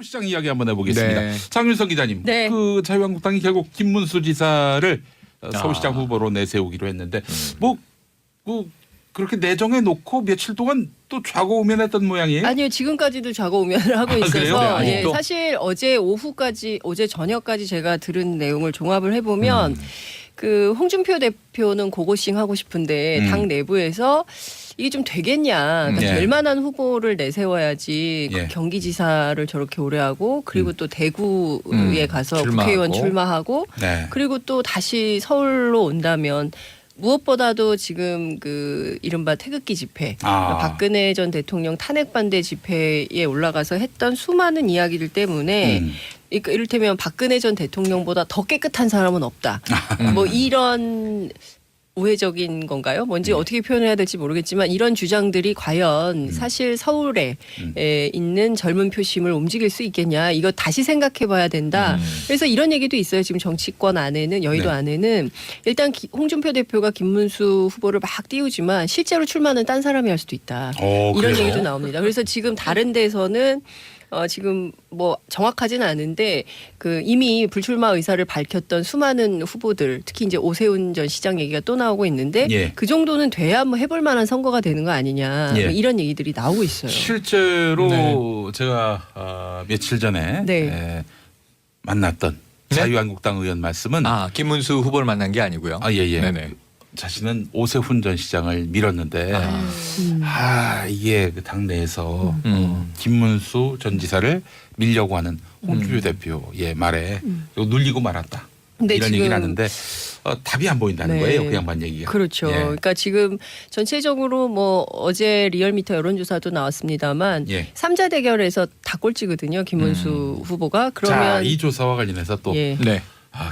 시장 이야기 한번 해보겠습니다. 네. 장윤성 기자님, 네. 그 자유한국당이 결국 김문수 지사를 서울시장 후보로 내세우기로 했는데 뭐 그렇게 내정해 놓고 며칠 동안 또 좌고우면했던 모양이에요. 아니요, 지금까지도 좌고우면을 하고 그래요? 있어서 네, 예, 사실 어제 저녁까지 제가 들은 내용을 종합을 해보면 그 홍준표 대표는 고고싱 하고 싶은데 당 내부에서 이게 좀 되겠냐, 그러니까 예. 될 만한 후보를 내세워야지 예. 경기지사를 저렇게 오래 하고 그리고 또 대구에 가서 출마하고. 국회의원 출마하고 네. 그리고 또 다시 서울로 온다면 무엇보다도 지금 그 이른바 태극기 집회, 박근혜 전 대통령 탄핵 반대 집회에 올라가서 했던 수많은 이야기들 때문에 그러니까 이를테면 박근혜 전 대통령보다 더 깨끗한 사람은 없다. 뭐 이런 우회적인 건가요? 뭔지 어떻게 표현해야 될지 모르겠지만 이런 주장들이 과연 사실 서울에 있는 젊은 표심을 움직일 수 있겠냐, 이거 다시 생각해봐야 된다. 그래서 이런 얘기도 있어요. 지금 정치권 안에는, 여의도 네. 안에는 일단 홍준표 대표가 김문수 후보를 막 띄우지만 실제로 출마는 딴 사람이 할 수도 있다. 이런 그래요? 얘기도 나옵니다. 그래서 지금 다른 데서는 지금 뭐 정확하지는 않은데 그 이미 불출마 의사를 밝혔던 수많은 후보들, 특히 이제 오세훈 전 시장 얘기가 또 나오고 있는데 예. 그 정도는 돼야 뭐 해볼 만한 선거가 되는 거 아니냐, 예. 뭐 이런 얘기들이 나오고 있어요. 실제로 제가 며칠 전에 네. 만났던 자유한국당 의원 말씀은 김문수 후보를 만난 게 아니고요. 예. 네네. 자신은 오세훈 전 시장을 밀었는데 이게 그 당내에서 김문수 전 지사를 밀려고 하는 홍준표 대표의 말에 눌리고 말았다. 근데 이런 지금 얘기를 하는데 답이 안 보인다는 네. 거예요. 그 양반 얘기가. 그렇죠. 예. 그러니까 지금 전체적으로 뭐 어제 리얼미터 여론조사도 나왔습니다만 예. 3자 대결에서 다 꼴찌거든요. 김문수 후보가. 그러면 자, 이 조사와 관련해서 또 예. 네.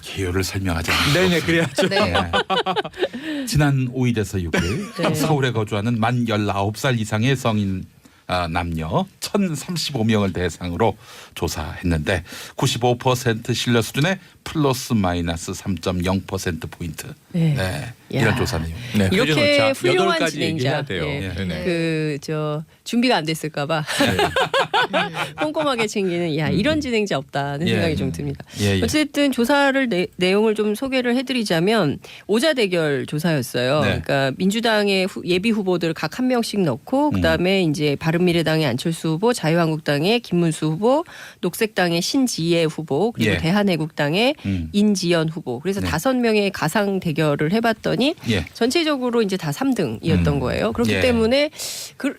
개요를 설명하지 않습니다. 네네, 그래야죠. 네. 지난 5일에서 6일 네. 서울에 거주하는 만 19살 이상의 성인 남녀 1,035명을 대상으로 조사했는데 95% 신뢰 수준의 플러스 마이너스 3.0%포인트. 네. 이런 야. 조사 내용. 네, 이렇게 그죠. 자, 훌륭한 8가지 진행자. 얘기해야 돼요. 예. 네네. 준비가 안 됐을까봐 꼼꼼하게 챙기는 이런 진행자 없다는 예. 생각이 좀 듭니다. 예. 어쨌든 조사를 내용을 좀 소개를 해드리자면 5자 대결 조사였어요. 네. 그러니까 민주당의 예비 후보들 각 한 명씩 넣고 그다음에 이제 바른미래당의 안철수 후보, 자유한국당의 김문수 후보, 녹색당의 신지혜 후보, 그리고 예. 대한애국당의 인지연 후보. 그래서 네. 5명의 가상 대결을 해봤더니 예. 전체적으로 이제 다 3등이었던 거예요. 그렇기 예. 때문에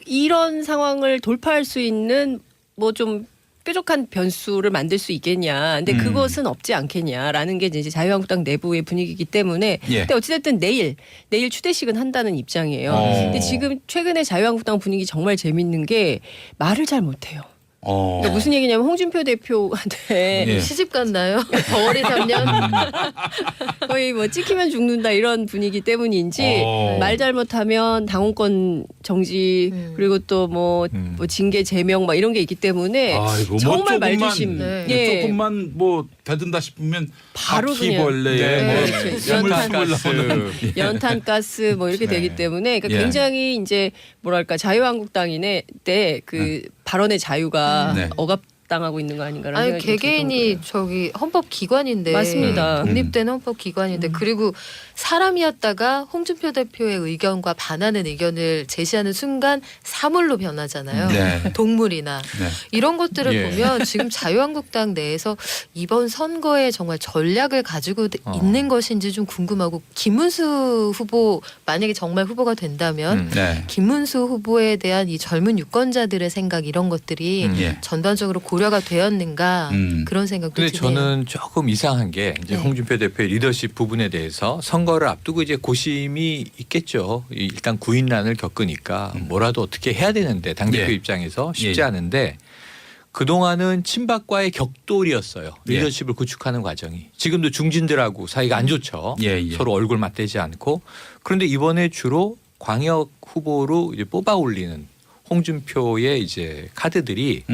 이런 상황을 돌파할 수 있는 뭐 좀 뾰족한 변수를 만들 수 있겠냐. 근데 그것은 없지 않겠냐라는 게 이제 자유한국당 내부의 분위기이기 때문에. 예. 근데 어찌됐든 내일 추대식은 한다는 입장이에요. 근데 지금 최근에 자유한국당 분위기 정말 재밌는 게 말을 잘 못해요. 그러니까 무슨 얘기냐면 홍준표 대표한테 예. 시집 갔나요? 덩어리 3년? 거의 뭐 찍히면 죽는다 이런 분위기 때문인지 말 잘못하면 당원권 정지 그리고 또 뭐 징계 제명 막 이런 게 있기 때문에 아이고, 정말 뭐 말조심. 네. 조금만 뭐 대든다 싶으면 바로 바퀴벌레에 그냥. 뭐 네. 그렇죠. 연탄가스. 연탄가스 뭐 이렇게 되기 때문에 그러니까 예. 굉장히 이제 뭐랄까 자유한국당인의 때 그 발언의 자유가 네. 억압당하고 있는 거 아닌가라는 아니 생각이 좀 개개인이 들어요. 저기 헌법기관인데 맞습니다. 독립된 헌법기관인데 그리고 사람이었다가 홍준표 대표의 의견과 반하는 의견을 제시하는 순간 사물로 변하잖아요. 네. 동물이나 네. 이런 것들을 예. 보면 지금 자유한국당 내에서 이번 선거에 정말 전략을 가지고 있는 것인지 좀 궁금하고, 김문수 후보 만약에 정말 후보가 된다면 네. 김문수 후보에 대한 이 젊은 유권자들의 생각 이런 것들이 예. 전반적으로 고려가 되었는가 그런 생각도 근데 드네요. 저는 조금 이상한 게 이제 네. 홍준표 대표의 리더십 부분에 대해서 선거를 앞두고 이제 고심이 있겠죠. 일단 구인난을 겪으니까 뭐라도 어떻게 해야 되는데 당대표 예. 입장에서 쉽지 예. 않은데 그동안은 친박과의 격돌이었어요. 예. 리더십을 구축하는 과정이. 지금도 중진들하고 사이가 안 좋죠. 예. 서로 얼굴 맞대지 않고. 그런데 이번에 주로 광역 후보로 이제 뽑아 올리는 홍준표의 이제 카드들이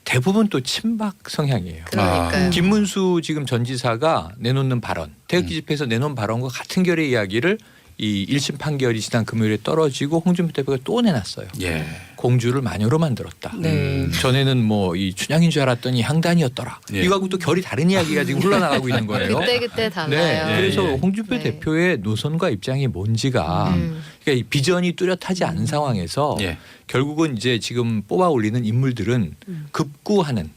대부분 또 친박 성향이에요. 그러니까요. 김문수 지금 전 지사가 내놓는 발언, 태극기 집회에서 내놓은 발언과 같은 결의 이야기를 이 1심 판결이 지난 금요일에 떨어지고 홍준표 대표가 또 내놨어요. 예. 공주를 마녀로 만들었다. 네. 전에는 뭐 이 춘향인 줄 알았더니 향단이었더라. 예. 이거하고 또 결이 다른 이야기가 지금 흘러나가고 있는 거예요. 그때 달라요. 네. 예, 그래서 예. 홍준표 네. 대표의 노선과 입장이 뭔지가 그러니까 이 비전이 뚜렷하지 않은 상황에서 예. 결국은 이제 지금 뽑아 올리는 인물들은 급구하는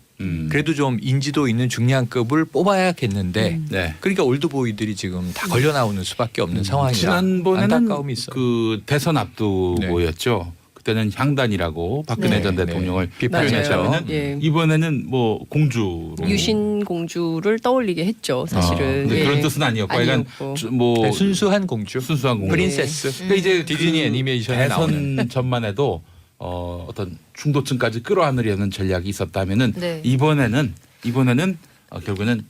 그래도 좀 인지도 있는 중량급을 뽑아야겠는데 네. 그러니까 올드보이들이 지금 다 걸려 나오는 수밖에 없는 상황이라 지난번에는 안타까움이 있어. 그 대선 앞두고였죠. 그때는 향단이라고 박근혜 네. 전 대통령을 네. 비판했죠. 맞아요. 예. 이번에는 뭐 공주로. 유신 공주를 떠올리게 했죠. 사실은. 근데 예. 그런 뜻은 아니었고, 약간 아니었고. 뭐 네, 순수한 공주, 순수한 공주. 프린세스. 그러니까 이제 디즈니 그 애니메이션에 나오는. 대선 전만 해도 어떤 중도층까지 끌어안으려는 전략이 있었다면은 네. 이번에는 결국에는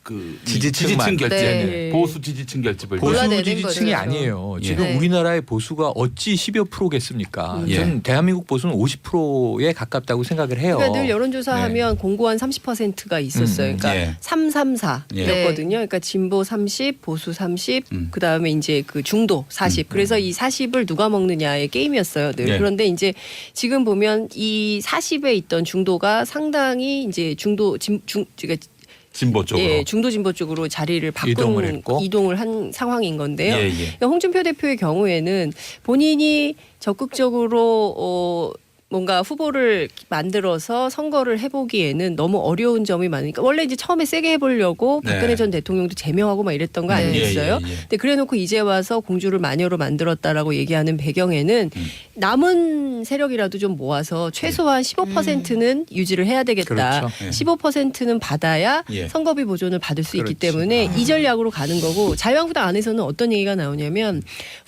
그 지지층만. 지지층 결집, 네. 보수 지지층 결집을 보수 몰아내는 지지층이 거죠. 아니에요. 예. 지금 네. 우리나라의 보수가 어찌 10여 프로겠습니까? 예. 저는 대한민국 보수는 50%에 가깝다고 생각을 해요. 그러니까 늘 여론조사하면 공고한 30%가 있었어요. 그러니까 예. 334였거든요. 그러니까 진보 30, 보수 30, 그다음에 이제 그 중도 40. 그래서 이 40을 누가 먹느냐의 게임이었어요. 늘. 예. 그런데 이제 지금 보면 이 40에 있던 중도가 상당히 이제 그러니까 진보 쪽으로. 예, 중도 진보 쪽으로 자리를 이동을 한 상황인 건데요. 예, 예. 그러니까 홍준표 대표의 경우에는 본인이 적극적으로 뭔가 후보를 만들어서 선거를 해보기에는 너무 어려운 점이 많으니까 원래 이제 처음에 세게 해보려고 네. 박근혜 전 대통령도 제명하고 막 이랬던 거 네. 아니겠어요? 예, 예, 예. 근데 그래놓고 이제 와서 공주를 마녀로 만들었다라고 얘기하는 배경에는 남은 세력이라도 좀 모아서 최소한 15%는 유지를 해야 되겠다. 그렇죠. 예. 15%는 받아야 예. 선거비 보존을 받을 수 있기 그렇지. 때문에 이 전략으로 가는 거고 자유한국당 안에서는 어떤 얘기가 나오냐면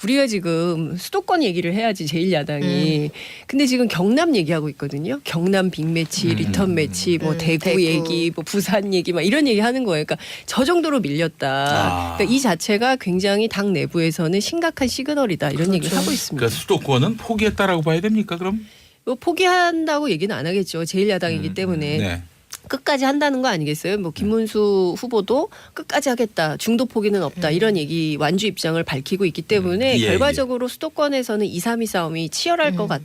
우리가 지금 수도권 얘기를 해야지 제1야당이 근데 지금 경남 얘기하고 있거든요. 경남 빅매치, 리턴 매치, 뭐 대구, 대구. 얘기, 뭐 부산 얘기 막 이런 얘기 하는 거예요. 그러니까 저 정도로 밀렸다. 아. 그러니까 이 자체가 굉장히 당 내부에서는 심각한 시그널이다 이런 얘기를 하고 있습니다. 그러니까 수도권은 포기했다라고 봐야 됩니까? 그럼? 뭐 포기한다고 얘기는 안 하겠죠. 제1야당이기 때문에. 네. 끝까지 한다는 거 아니겠어요? 뭐 김문수 후보도 끝까지 하겠다. 중도 포기는 없다. 이런 얘기 완주 입장을 밝히고 있기 때문에 예, 결과적으로 수도권에서는 2, 3위 싸움이 치열할 것 네.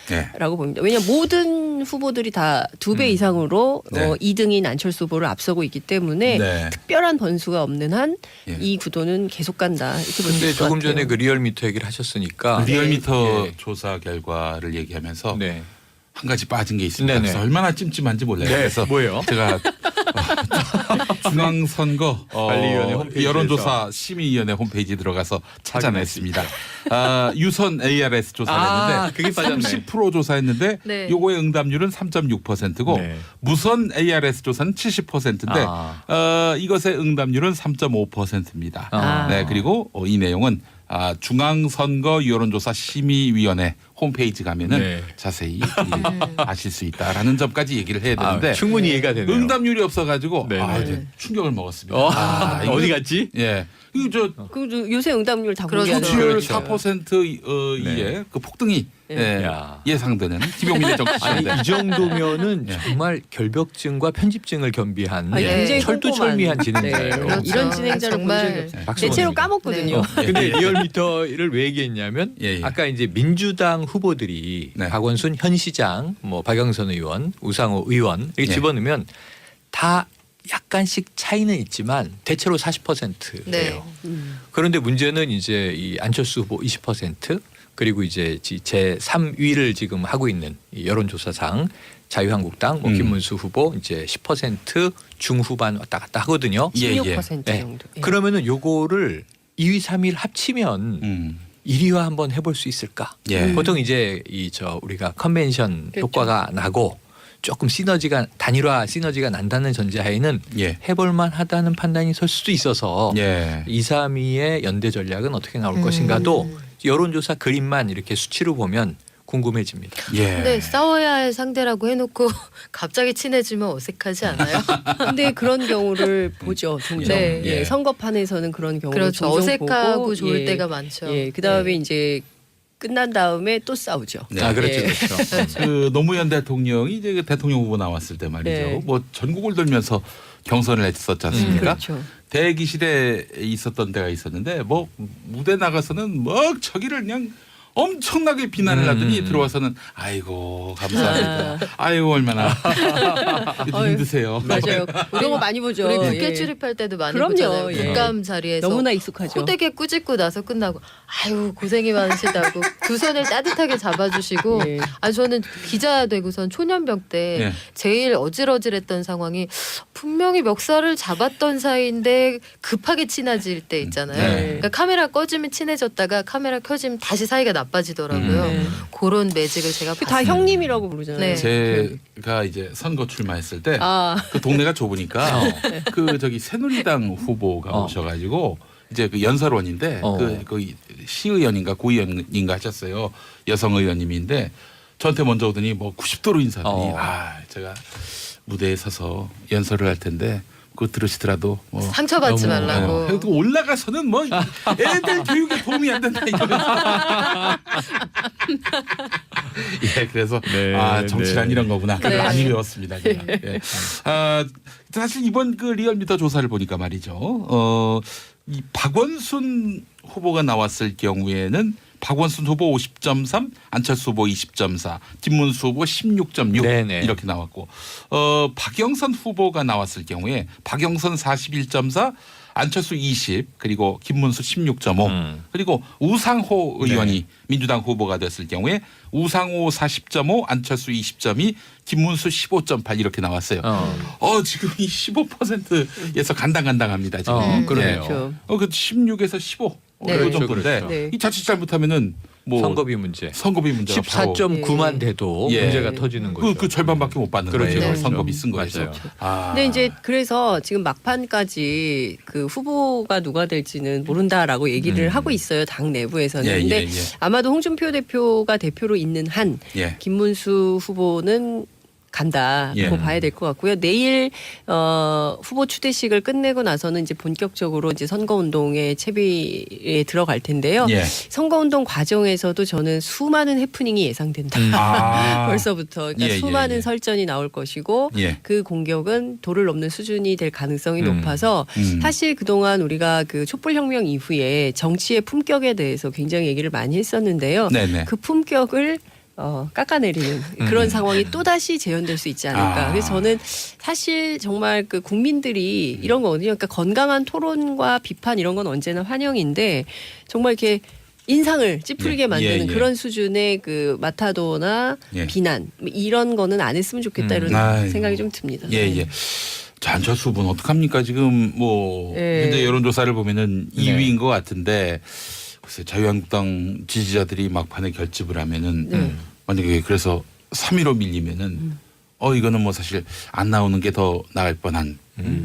같다라고 봅니다. 왜냐하면 모든 후보들이 다 2배 이상으로 네. 2등인 안철수 후보를 앞서고 있기 때문에 네. 특별한 변수가 없는 한 이 예. 구도는 계속 간다. 이렇게 볼수 근데 있을 것 조금 같아요. 전에 그 리얼미터 얘기를 하셨으니까 리얼미터 예. 조사 결과를 얘기하면서 네. 한 가지 빠진 게 있습니다. 네네. 그래서 얼마나 찜찜한지 몰라요. 네. 그래서 뭐예요? 제가 중앙선거 관리위원회 홈페이지에서. 여론조사 심의위원회 홈페이지 들어가서 찾아냈습니다. 유선 ARS 조사를 했는데 그게 빠졌네. 30% 조사했는데 네. 요거의 응답률은 3.6%고 네. 무선 ARS 조사는 70%인데 이것의 응답률은 3.5%입니다. 아. 네, 그리고 이 내용은 중앙선거 여론조사 심의위원회 홈페이지 가면은 네. 자세히 아실 수 있다라는 점까지 얘기를 해야 되는데 충분히 이해가 되네요. 응답률이 없어가지고 네네. 이제 충격을 먹었습니다. 어, 이거- 어디 갔지? 예, 이거 저 그 요새 응답률 다 그렇죠. 공개하는 투표율 그렇죠. 4% 이에 그 폭등이 야. 예상되는 김용민의 아니 정치인데 이 정도면은 네. 정말 결벽증과 편집증을 겸비한 아니, 굉장히 철두철미한 꼼꼼한. 진행자예요. 네. 그렇죠. 이런 진행자를 정말. 본 적이 없어요. 박수 대체로 보냅니다. 까먹거든요. 근데 리얼미터를 왜 얘기했냐면 예, 예. 아까 이제 민주당 후보들이 네. 박원순 현 시장, 뭐 박영선 의원, 우상호 의원 이렇게 예. 집어넣으면 다 약간씩 차이는 있지만 대체로 40%예요. 네. 그런데 문제는 이제 이 안철수 후보 20% 그리고 이제 제 3위를 지금 하고 있는 이 여론조사상 자유한국당 뭐 김문수 후보 이제 10% 중후반 왔다 갔다 하거든요. 예, 예. 16% 네. 정도. 예. 그러면은 요거를 2위, 3위를 합치면 1위화 한번 해볼 수 있을까? 예. 보통 이제 우리가 컨벤션 그렇죠. 효과가 나고 조금 단일화 시너지가 난다는 전제하에는 예. 해볼만 하다는 판단이 설 수도 있어서 예. 2, 3위의 연대 전략은 어떻게 나올 것인가도 여론조사 그림만 이렇게 수치로 보면 궁금해집니다. 예. 근데 싸워야 할 상대라고 해놓고 갑자기 친해지면 어색하지 않아요? 근데 그런 경우를 보죠. 종종. 네. 예. 예. 선거판에서는 그런 경우를 그렇죠. 종종 어색하고 보고, 좋을 예. 때가 많죠. 예. 그다음에 네. 이제 끝난 다음에 또 싸우죠. 네. 아 그렇죠, 예. 그렇죠. 그 노무현 대통령이 이제 그 대통령 후보 나왔을 때 말이죠. 네. 뭐 전국을 돌면서 경선을 했었지 않습니까? 그렇죠. 대기실에 있었던 데가 있었는데 뭐 무대 나가서는 뭐 저기를 그냥 엄청나게 비난을 하더니 들어와서는 아이고 감사합니다. 아이고 얼마나 힘드세요. 맞아요. 그런 거 많이 보죠. 우리 국회 예. 출입할 때도 많이 그럼요. 보잖아요. 예. 국감 자리에서 너무나 익숙하죠. 호되게 꾸짖고 나서 끝나고 아유 고생이 많으시다고 두 손을 따뜻하게 잡아주시고 예. 아 저는 기자 되고선 초년병 때 예. 제일 어질어질했던 상황이 분명히 멱살을 잡았던 사이인데 급하게 친해질 때 있잖아요. 네. 그러니까 카메라 꺼지면 친해졌다가 카메라 켜지면 다시 사이가 나빠지더라고요. 네. 그런 매직을 제가 다 봤어요. 형님이라고 부르잖아요. 네. 제가 이제 선거 출마했을 때 그 아, 동네가 좁으니까 그 저기 새누리당 후보가 오셔가지고 이제 그 연설원인데 그 시의원인가 구의원인가 하셨어요. 여성 의원님인데 저한테 먼저 오더니 뭐 90도로 인사하더니 제가 무대에 서서 연설을 할 텐데 그거 들으시더라도 뭐 상처받지 너무, 말라고. 그래도 올라가서는 뭐 애들 교육에 도움이 안 된다 이러면서 예 그래서 네, 정치란 네. 이런 거구나 네. 많이 배웠습니다. 제가. 예. 사실 이번 그 리얼미터 조사를 보니까 말이죠. 이 박원순 후보가 나왔을 경우에는 박원순 후보 50.3, 안철수 후보 20.4, 김문수 후보 16.6 네네. 이렇게 나왔고 박영선 후보가 나왔을 경우에 박영선 41.4, 안철수 20, 그리고 김문수 16.5, 그리고 우상호 의원이 민주당 후보가 됐을 경우에 우상호 40.5, 안철수 20.2, 김문수 15.8 이렇게 나왔어요. 지금 이 15%에서 간당간당합니다. 지금. 그러네요. 그렇죠. 그 16에서 15. 네. 그 그렇죠, 정도인데 그렇죠. 네. 이 자칫 잘못하면은 뭐 선거비 문제. 선거비 문제가 바로 14.9만 돼도 예. 문제가 터지는 거죠. 그 절반밖에 못 받는 그렇죠, 거예요. 그렇죠. 선거비 쓴 거에서. 맞아요. 근데 이제 그래서 지금 막판까지 그 후보가 누가 될지는 모른다라고 얘기를 하고 있어요. 당 내부에서는. 예, 근데 예, 예. 아마도 홍준표 대표가 대표로 있는 한 예. 김문수 후보는 간다고 예. 봐야 될 것 같고요. 내일 후보 추대식을 끝내고 나서는 이제 본격적으로 이제 선거운동의 채비에 들어갈 텐데요. 예. 선거운동 과정에서도 저는 수많은 해프닝이 예상된다. 벌써부터 그러니까 예, 수많은 예. 설전이 나올 것이고 예. 그 공격은 도를 넘는 수준이 될 가능성이 음. 높아서 사실 그동안 우리가 그 촛불혁명 이후에 정치의 품격에 대해서 굉장히 얘기를 많이 했었는데요. 네네. 그 품격을 깎아내리는 그런 상황이 또다시 재현될 수 있지 않을까. 그래서 저는 사실 정말 그 국민들이 이런 거거든요. 그러니까 건강한 토론과 비판 이런 건 언제나 환영인데 정말 이렇게 인상을 찌푸리게 예, 만드는 예, 예. 그런 수준의 그 마타도나 예. 비난 이런 거는 안 했으면 좋겠다 이런 아이고. 생각이 좀 듭니다. 예, 예. 자, 안철수 후보는 어떡합니까? 지금 뭐 예. 현재 여론조사를 보면은 네. 2위인 것 같은데 글쎄 자유한국당 지지자들이 막판에 결집을 하면은 네. 만약에 그래서 3위로 밀리면은 이거는 뭐 사실 안 나오는 게 더 나을 뻔한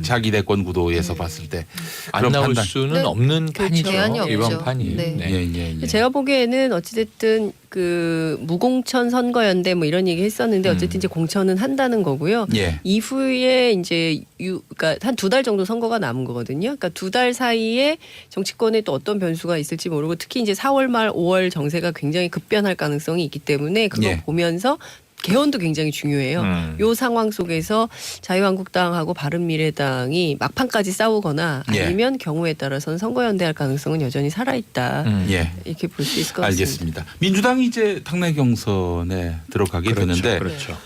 자기 대권 구도에서 봤을 때 안 그런 나올 판단. 수는 네. 없는 판이죠. 제한이 없죠. 이번 판이. 네. 예, 예. 제가 보기에는 어찌됐든 그 무공천 선거연대 뭐 이런 얘기 했었는데 어쨌든 이제 공천은 한다는 거고요. 예. 이후에 이제 그러니까 한 2달 정도 선거가 남은 거거든요. 그러니까 2달 사이에 정치권에 또 어떤 변수가 있을지 모르고 특히 이제 4월 말 5월 정세가 굉장히 급변할 가능성이 있기 때문에 그거 예. 보면서 개헌도 굉장히 중요해요. 요 상황 속에서 자유한국당하고 바른미래당이 막판까지 싸우거나 예. 아니면 경우에 따라서는 선거연대할 가능성은 여전히 살아있다. 예. 이렇게 볼 수 있을 것 같습니다. 알겠습니다. 민주당이 이제 당내 경선에 들어가게 되는데 그렇죠.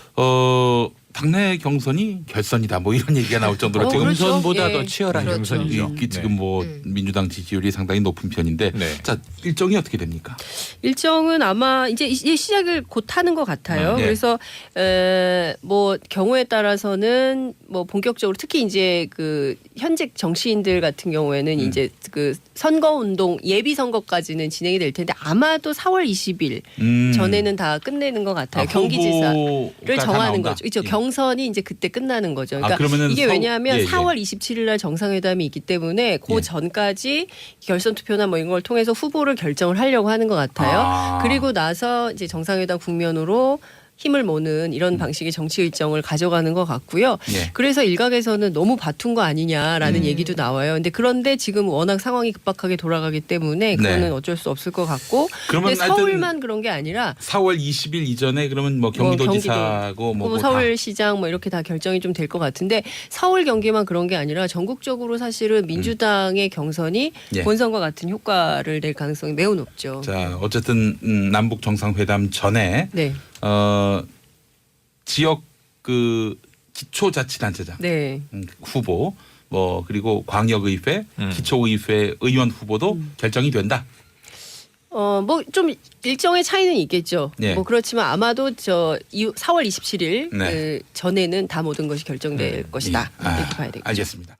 당내 경선이 결선이다 뭐 이런 얘기가 나올 정도로 지금 그렇죠. 경선보다 예. 더 치열한 그렇죠. 경선이죠. 지금 뭐 민주당 지지율이 상당히 높은 편인데 네. 자 일정이 어떻게 됩니까? 일정은 아마 이제 시작을 곧 하는 것 같아요. 네. 그래서 뭐 경우에 따라서는 뭐 본격적으로 특히 이제 그 현직 정치인들 같은 경우에는 이제 그 선거 운동 예비 선거까지는 진행이 될 텐데 아마도 4월 20일 전에는 다 끝내는 것 같아요. 경기지사를 정하는 거죠. 그렇죠. 경선이 이제 그때 끝나는 거죠. 그러니까 그러면은 이게 왜냐하면 예, 예. 4월 27일 날 정상회담이 있기 때문에 그 예. 전까지 결선 투표나 뭐 이런 걸 통해서 후보를 결정을 하려고 하는 것 같아요. 아. 그리고 나서 이제 정상회담 국면으로 힘을 모는 이런 방식의 정치 일정을 가져가는 것 같고요. 예. 그래서 일각에서는 너무 바툰 거 아니냐라는 얘기도 나와요. 그런데 지금 워낙 상황이 급박하게 돌아가기 때문에 그거는 네. 어쩔 수 없을 것 같고. 그러면 근데 서울만 그런 게 아니라 4월 20일 이전에 그러면 뭐 경기도지사고 뭐 서울시장 뭐 이렇게 다 결정이 좀 될 것 같은데 서울 경기만 그런 게 아니라 전국적으로 사실은 민주당의 경선이 예. 본선과 같은 효과를 낼 가능성이 매우 높죠. 자 어쨌든 남북 정상회담 전에 네. 지역 그 기초자치단체장 네. 후보 뭐 그리고 광역의회, 기초의회 의원 후보도 결정이 된다. 뭐 좀 일정의 차이는 있겠죠. 예. 뭐 그렇지만 아마도 4월 27일 네. 전에는 다 모든 것이 결정될 것이다. 예. 이렇게 봐야 되겠죠. 알겠습니다.